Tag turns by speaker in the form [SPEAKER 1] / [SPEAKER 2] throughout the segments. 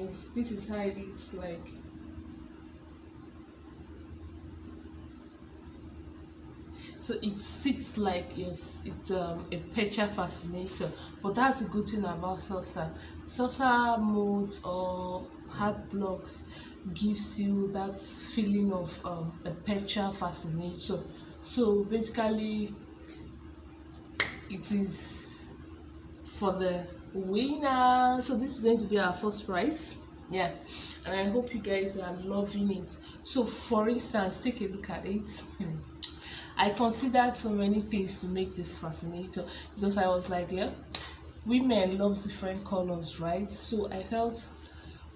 [SPEAKER 1] guys, this is how it looks like. So it sits like, yes, it's a picture fascinator. But that's a good thing about salsa molds or hard blocks gives you that feeling of a picture fascinator. So basically it is for the winner. So this is going to be our first prize. Yeah, and I hope you guys are loving it. So for instance, take a look at it. I considered so many things to make this fascinator, because I was like, yeah, women loves different colors, right? So I felt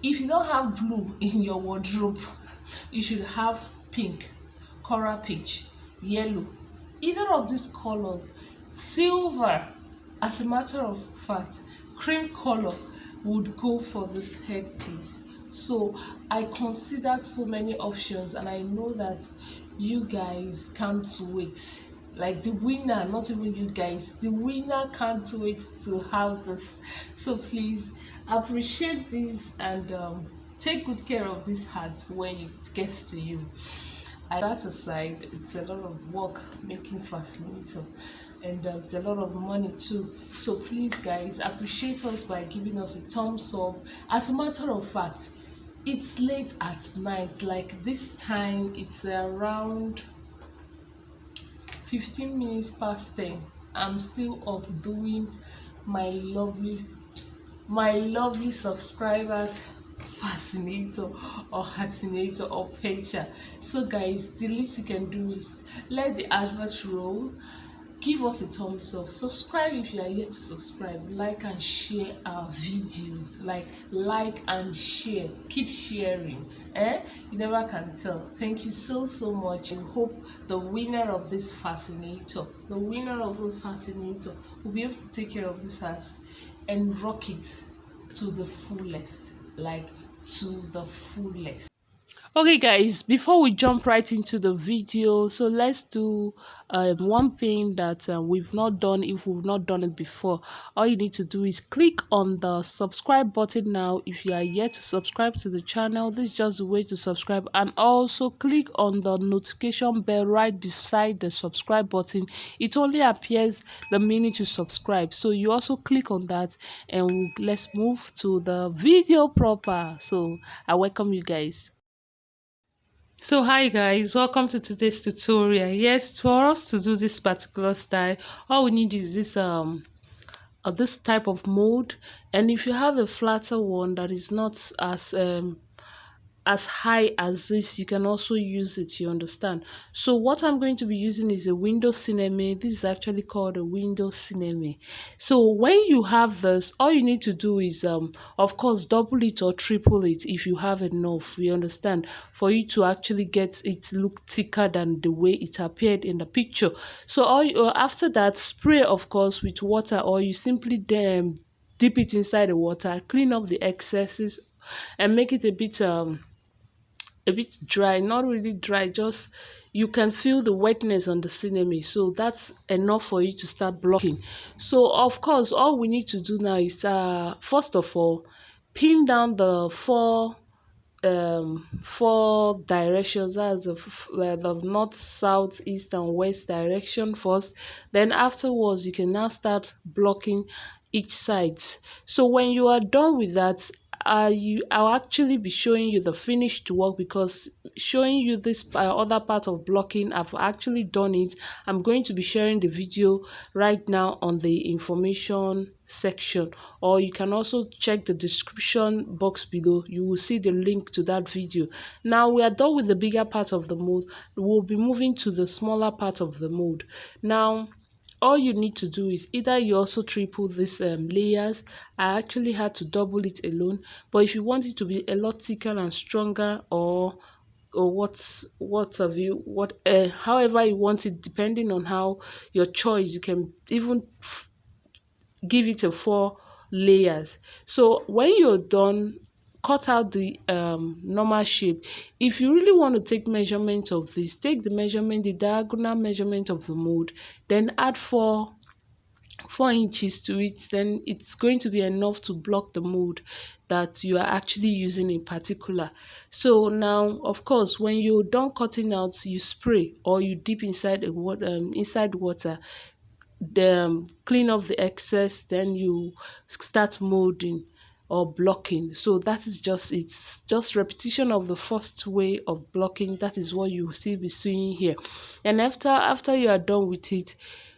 [SPEAKER 1] if you don't have blue in your wardrobe, you should have pink, coral peach, yellow, either of these colors, silver. As a matter of fact, cream color would go for this headpiece. So I considered so many options, and I know that you guys can't wait. Like the winner, not even you guys, the winner can't wait to have this. So please appreciate this and take good care of this hat when it gets to you. That aside, it's a lot of work making fascinator, and there's a lot of money too. So please guys, appreciate us by giving us a thumbs up. As a matter of fact, it's late at night, like this time it's around 15 minutes past 10. I'm still up doing my lovely subscribers fascinator or hatinator or picture. So guys, the least you can do is let the advert roll, give us a thumbs up, subscribe if you are yet to subscribe, like and share our videos, like and share, keep sharing. You never can tell. Thank you so much, and hope the winner of this fascinator, will be able to take care of this house and rock it to the fullest, like to the fullest. Okay guys, before we jump right into the video, so let's do one thing that we've not done. If we've not done it before, all you need to do is click on the subscribe button now. If you are yet to subscribe to the channel, this is just the way to subscribe, and also click on the notification bell right beside the subscribe button. It only appears the minute you subscribe, so you also click on that, and let's move to the video proper. So I welcome you guys. So hi guys, welcome to today's tutorial. Yes, for us to do this particular style, all we need is this type of mold, and if you have a flatter one that is not as high as this, you can also use it, you understand. So what I'm going to be using is a window Sinamay. This is actually called a window Sinamay. So when you have this, all you need to do is of course double it or triple it if you have enough, you understand, for you to actually get it look thicker than the way it appeared in the picture. So after that, spray of course with water, or you simply dip it inside the water, clean up the excesses and make it a bit dry, not really dry, just you can feel the wetness on the Sinamay, so that's enough for you to start blocking. So of course all we need to do now is first of all pin down the four directions, that's the north, south, east and west direction first. Then afterwards you can now start blocking each sides. So when you are done with that, I'll actually be showing you the finished work, because showing you this other part of blocking, I've actually done it. I'm going to be sharing the video right now on the information section, or you can also check the description box below. You will see the link to that video. Now we are done with the bigger part of the mold. We'll be moving to the smaller part of the mold. Now all you need to do is either you also triple these layers. I actually had to double it alone, but if you want it to be a lot thicker and stronger, or however you want it, depending on how your choice, you can even give it a 4 layers. So when you're done, cut out the normal shape. If you really want to take measurement of this, take the diagonal measurement of the mold, then add 4 4 inches to it, then it's going to be enough to block the mold that you are actually using in particular. So now, of course, when you're done cutting out, you spray or you dip inside the water, then clean off the excess, then you start molding or blocking. So that is just, it's just repetition of the first way of blocking. That is what you will still be seeing here. And after you are done with it,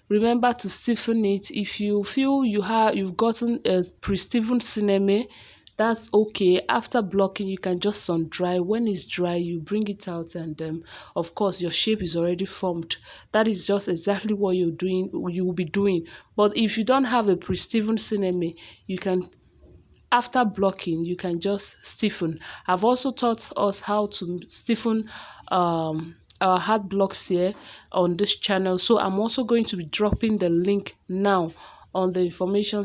[SPEAKER 1] remember to stiffen it. If you feel you've gotten a pre-stiffened Sinamay, that's okay. After blocking, you can just sun dry. When it's dry, you bring it out, and of course your shape is already formed. That is just exactly what you will be doing. But if you don't have a pre-stiffened Sinamay, you can, after blocking, you can just stiffen. I've also taught us how to stiffen our hard blocks here on this channel, so I'm also going to be dropping the link now on the information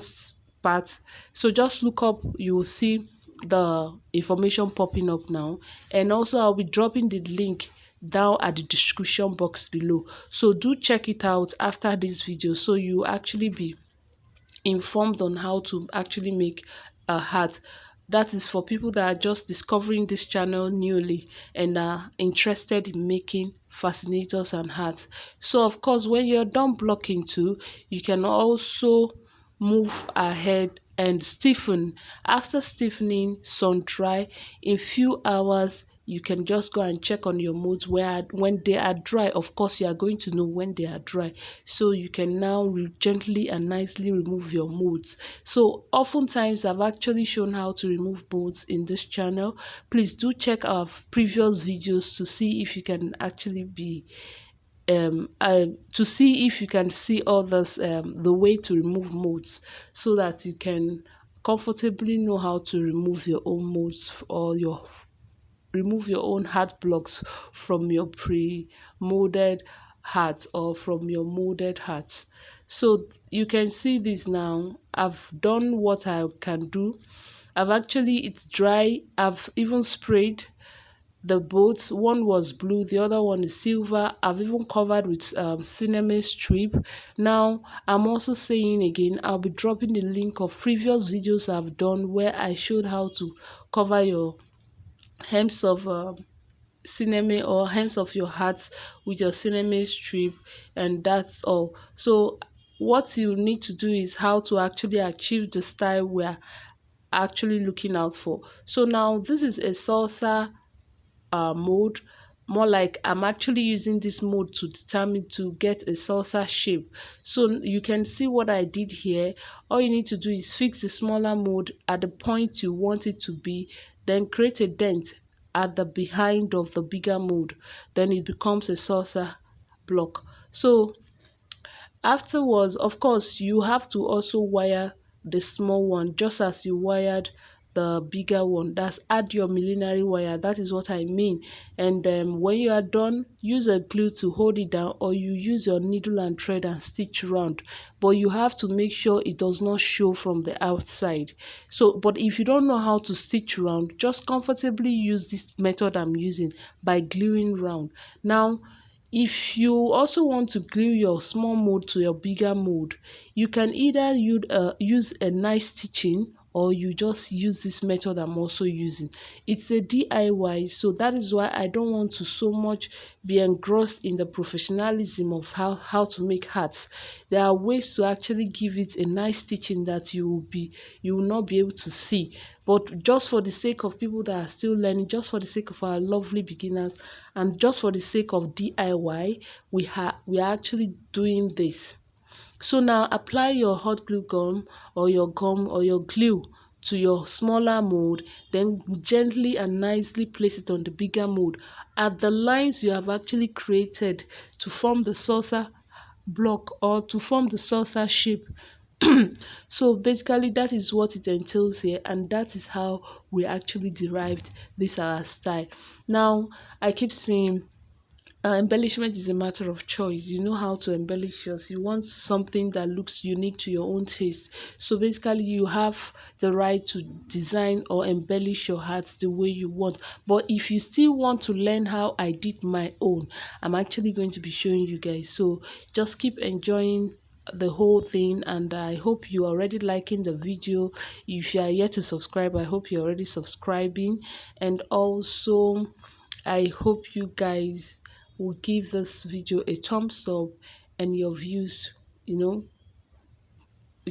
[SPEAKER 1] part. So just look up, you will see the information popping up now, and also I'll be dropping the link down at the description box below. So do check it out after this video, so you actually be informed on how to actually make a hat. That is for people that are just discovering this channel newly and are interested in making fascinators and hats. So of course, when you're done blocking too, you can also move ahead and stiffen. After stiffening, sun dry. In few hours, you can just go and check on your molds where when they are dry. Of course, you are going to know when they are dry, so you can now gently and nicely remove your molds. So oftentimes I've actually shown how to remove molds in this channel. Please do check our previous videos to see if you can actually be to see if you can see others the way to remove molds, so that you can comfortably know how to remove your own molds or remove your own hard blocks from your pre-molded hats or from your molded hats. So you can see this now. I've done what I can do. It's dry. I've even sprayed the boats. One was blue, the other one is silver. I've even covered with Sinamay strip. Now I'm also saying again, I'll be dropping the link of previous videos I've done where I showed how to cover your hems of Sinamay or hems of your hats with your Sinamay strip, and that's all. So what you need to do is how to actually achieve the style we're actually looking out for. So now this is a salsa mode. More like I'm actually using this mode to determine to get a salsa shape. So you can see what I did here. All you need to do is fix the smaller mode at the point you want it to be, then create a dent at the behind of the bigger mode, then it becomes a salsa block. So afterwards, of course, you have to also wire the small one just as you wired the bigger one. That's add your millinery wire. That is what I mean. And when you are done, use a glue to hold it down, or you use your needle and thread and stitch around. But you have to make sure it does not show from the outside. So, but if you don't know how to stitch around, just comfortably use this method I'm using by gluing round. Now, if you also want to glue your small mold to your bigger mold, you can either use a nice stitching, or you just use this method I'm also using. It's a DIY, so that is why I don't want to so much be engrossed in the professionalism of how to make hats. There are ways to actually give it a nice stitching that you will not be able to see. But just for the sake of people that are still learning, just for the sake of our lovely beginners, and just for the sake of DIY, we are actually doing this. So now apply your hot glue gum or your glue to your smaller mold, then gently and nicely place it on the bigger mold at the lines you have actually created to form the salsa block or to form the salsa shape. So basically that is what it entails here, and that is how we actually derived this our style. Now I keep saying embellishment is a matter of choice. You know how to embellish yours. You want something that looks unique to your own taste. So basically, you have the right to design or embellish your hats the way you want. But if you still want to learn how I did my own, I'm actually going to be showing you guys. So just keep enjoying the whole thing, and I hope you are already liking the video. If you are yet to subscribe, I hope you're already subscribing. And also I hope you guys will give this video a thumbs up, and your views, you know,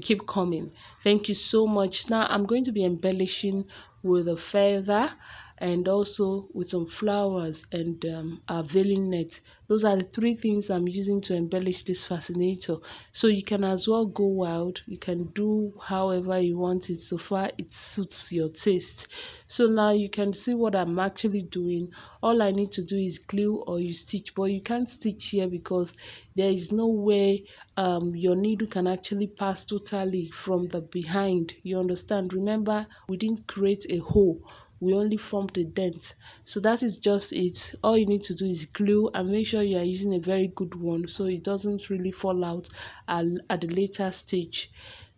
[SPEAKER 1] keep coming. Thank you so much. Now I'm going to be embellishing with a feather and also with some flowers and a veiling net. Those are the three things I'm using to embellish this fascinator. So you can as well go wild. You can do however you want it, so far it suits your taste. So now you can see what I'm actually doing. All I need to do is glue or you stitch, but you can't stitch here because there is no way your needle can actually pass totally from the behind. You understand? Remember, we didn't create a hole, we only formed a dent. So that is just it. All you need to do is glue, and make sure you are using a very good one so it doesn't really fall out at the later stage.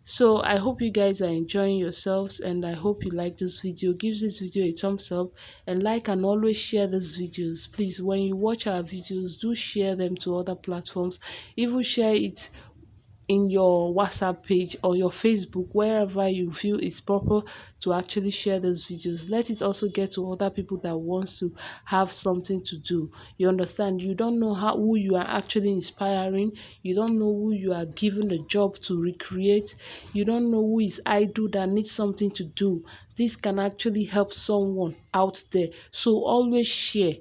[SPEAKER 1] So I hope you guys are enjoying yourselves, and I hope you like this video. Give this video a thumbs up, and like and always share these videos. Please, when you watch our videos, do share them to other platforms. Even share it in your WhatsApp page or your Facebook, wherever you feel it's proper to actually share those videos. Let it also get to other people that wants to have something to do. You understand? You don't know who you are actually inspiring. You don't know who you are giving the job to recreate. You don't know who is idle that needs something to do. This can actually help someone out there. So always share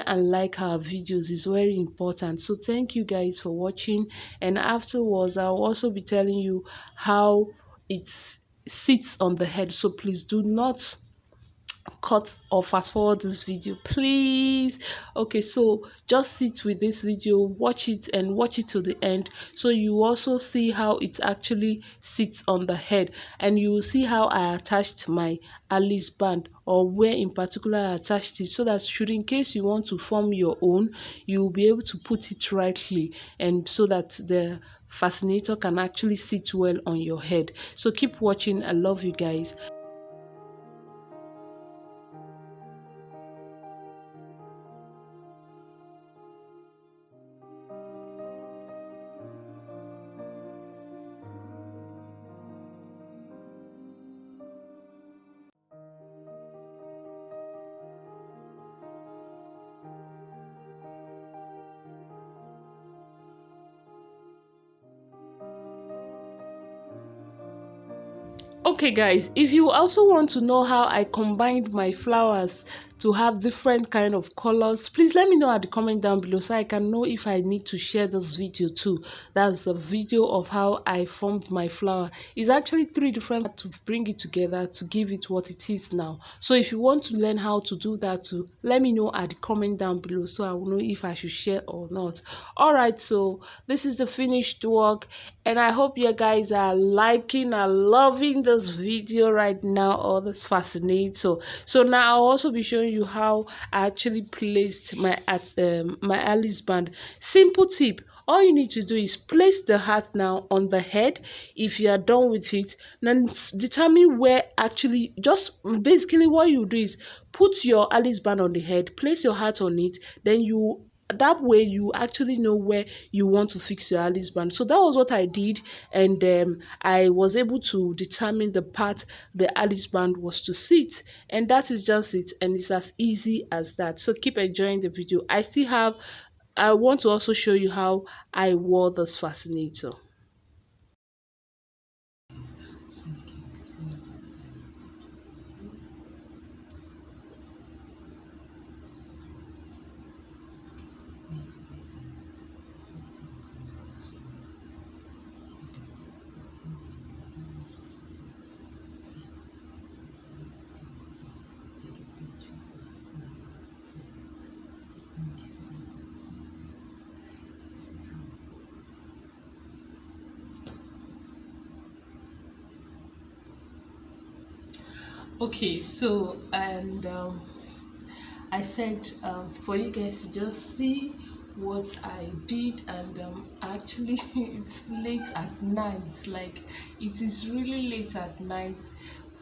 [SPEAKER 1] and like our videos is very important. So thank you guys for watching, and afterwards I'll also be telling you how it sits on the head. So please do not cut or fast forward this video, please. Okay, so just sit with this video, watch it and watch it to the end, so you also see how it actually sits on the head, and you will see how I attached my Alice band, or where in particular I attached it, so that should in case you want to form your own, you will be able to put it rightly, and so that the fascinator can actually sit well on your head. So keep watching. I love you guys. Okay guys, if you also want to know how I combined my flowers to have different kind of colors, please let me know at the comment down below so I can know if I need to share this video too. That's the video of how I formed my flower. It's actually 3 different to bring it together to give it what it is now. So if you want to learn how to do that too, let me know at the comment down below so I will know if I should share or not. Alright, so this is the finished work, and I hope you guys are liking and loving this video right now, or this fascinator. So now I'll also be showing you how I actually placed my my Alice band. Simple tip: all you need to do is place the hat now on the head. If you are done with it, then determine where actually, just basically what you do is put your Alice band on the head, place your hat on it, then that way you actually know where you want to fix your Alice band. So that was what I did, and I was able to determine the part the Alice band was to sit, and that is just it, and it's as easy as that. So keep enjoying the video. I want to also show you how I wore this fascinator. Okay, so and I said for you guys to just see what I did, and actually it's late at night, like it is really late at night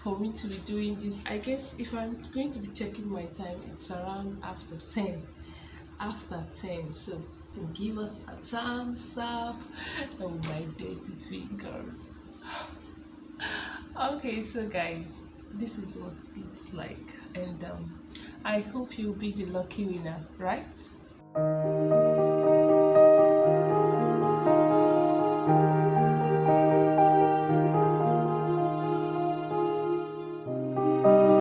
[SPEAKER 1] for me to be doing this. I guess if I'm going to be checking my time, it's around after 10. So to give us a thumbs up. Oh, my dirty fingers. Okay, so guys, this is what it's like, and I hope you'll be the lucky winner, right?